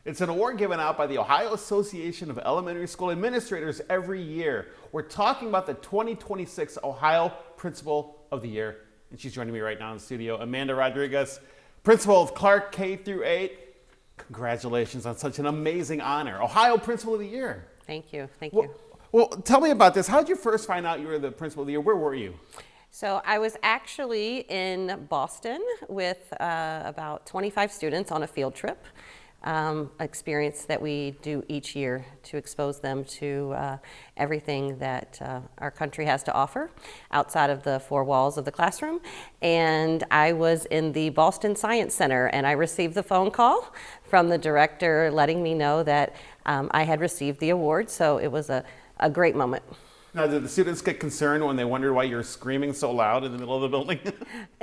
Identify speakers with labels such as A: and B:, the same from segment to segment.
A: It's an award given out by the Ohio Association of Elementary School Administrators every year. We're talking about the 2026 Ohio Principal of the Year. And she's joining me right now in the studio, Amanda Roriguez, Principal of Clark K-8. Congratulations on such an amazing honor. Ohio Principal of the Year.
B: Thank you. Thank you.
A: Well, tell me about this. How did you first find out you were the Principal of the Year? Where were you?
B: So I was actually in Boston with about 25 students on a field trip. Experience that we do each year to expose them to everything that our country has to offer outside of the four walls of the classroom. And I was in the Boston Science Center, and I received the phone call from the director letting me know that I had received the award. So it was a great moment.
A: Now, did the students get concerned when they wondered why you were screaming so loud in the middle of the building?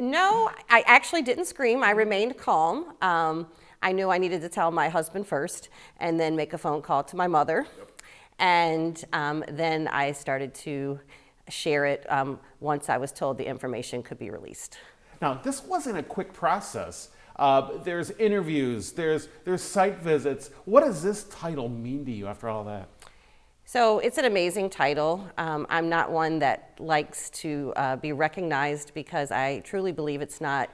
B: No, I actually didn't scream. I remained calm. I knew I needed to tell my husband first and then make a phone call to my mother. Yep. And then I started to share it once I was told the information could be released.
A: Now, this wasn't a quick process. There's interviews, there's site visits. What does this title mean to you after all that?
B: So it's an amazing title. I'm not one that likes to be recognized because I truly believe it's not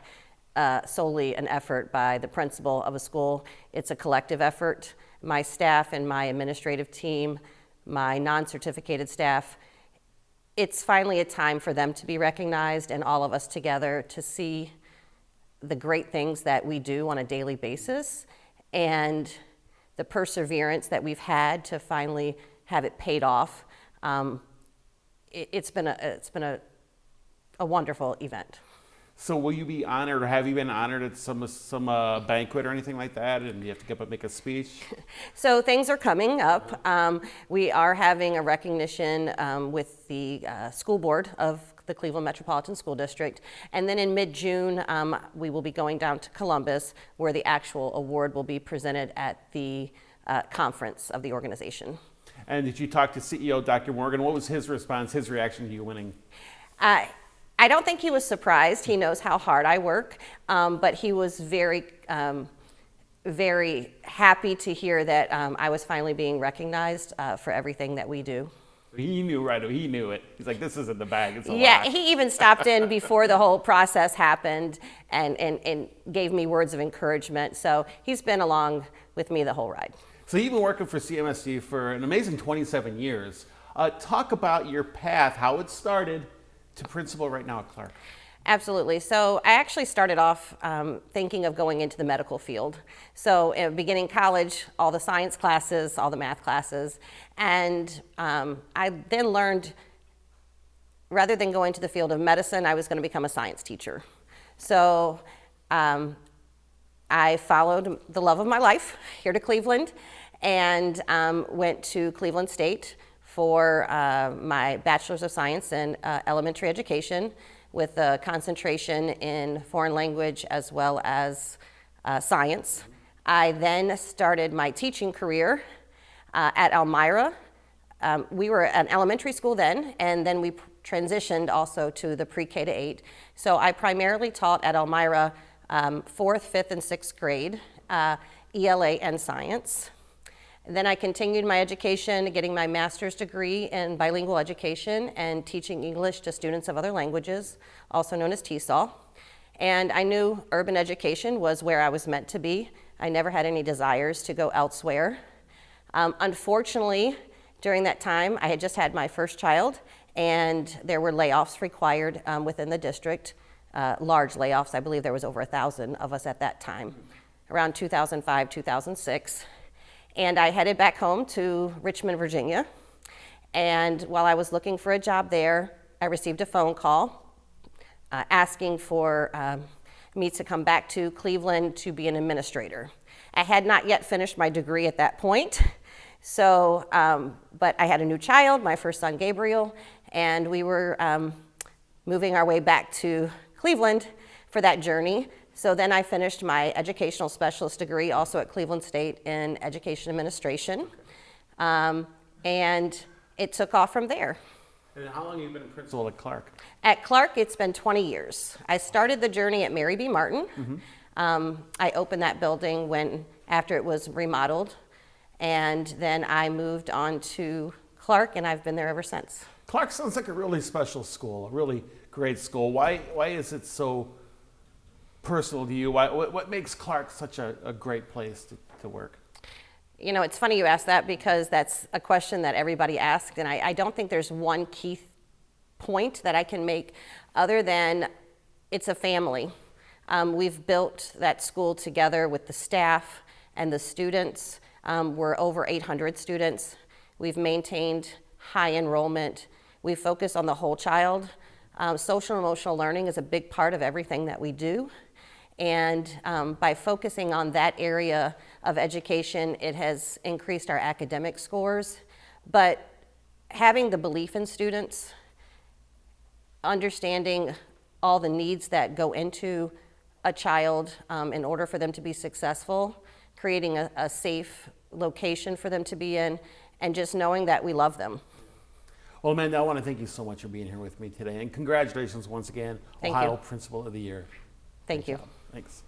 B: solely an effort by the principal of a school. It's a collective effort. My staff and my administrative team, my non-certificated staff, it's finally a time for them to be recognized and all of us together to see the great things that we do on a daily basis and the perseverance that we've had to finally have it paid off. It's been a wonderful event.
A: So will you be honored, or have you been honored at some banquet or anything like that, and you have to get up and make a speech?
B: So things are coming up. We are having a recognition with the school board of the Cleveland Metropolitan School District. And then in mid-June, we will be going down to Columbus, where the actual award will be presented at the conference of the organization.
A: And did you talk to CEO Dr. Morgan? What was his response, his reaction to you winning?
B: I don't think he was surprised. He knows how hard I work, but he was very, very happy to hear that I was finally being recognized for everything that we do.
A: He knew right away. He knew it. He's like, this isn't the bag. It's a
B: yeah,
A: lot.
B: He even stopped in before the whole process happened and gave me words of encouragement. So he's been along with me the whole ride.
A: So you've been working for CMSD for an amazing 27 years. Talk about your path, how it started to principal right now at Clark.
B: Absolutely. So I actually started off thinking of going into the medical field. So beginning college, all the science classes, all the math classes, and I then learned rather than going to the field of medicine, I was going to become a science teacher. So I followed the love of my life here to Cleveland and went to Cleveland State for my Bachelor's of Science in Elementary Education with a concentration in foreign language as well as science. I then started my teaching career at Elmira. We were an elementary school then, and then we transitioned also to the pre-K to 8. So I primarily taught at Elmira 4th, 5th, and 6th grade, ELA and science. Then I continued my education, getting my master's degree in bilingual education and teaching English to students of other languages, also known as TESOL. And I knew urban education was where I was meant to be. I never had any desires to go elsewhere. Unfortunately, during that time, I had just had my first child, and there were layoffs required within the district, large layoffs. I believe there was over 1,000 of us at that time, around 2005, 2006. And I headed back home to Richmond, Virginia. And while I was looking for a job there, I received a phone call asking for me to come back to Cleveland to be an administrator. I had not yet finished my degree at that point. So, but I had a new child, my first son, Gabriel, and we were moving our way back to Cleveland for that journey. So then I finished my educational specialist degree also at Cleveland State in education administration. And it took off from there.
A: And how long have you been a principal at Clark?
B: At Clark, it's been 20 years. I started the journey at Mary B. Martin. I opened that building after it was remodeled, and then I moved on to Clark, and I've been there ever since.
A: Clark sounds like a really special school, a really great school. Why is it so personal to you? What makes Clark such a great place to work?
B: You know, it's funny you ask that because that's a question that everybody asks, and I don't think there's one key point that I can make other than it's a family. We've built that school together with the staff and the students. We're over 800 students. We've maintained high enrollment. We focus on the whole child. Social and emotional learning is a big part of everything that we do. And by focusing on that area of education, it has increased our academic scores. But having the belief in students, understanding all the needs that go into a child in order for them to be successful, creating a safe location for them to be in, and just knowing that we love them.
A: Well, Amanda, I want to thank you so much for being here with me today, and congratulations once again,
B: Thank
A: Ohio
B: you.
A: Principal of the Year.
B: Thank you.
A: Thanks.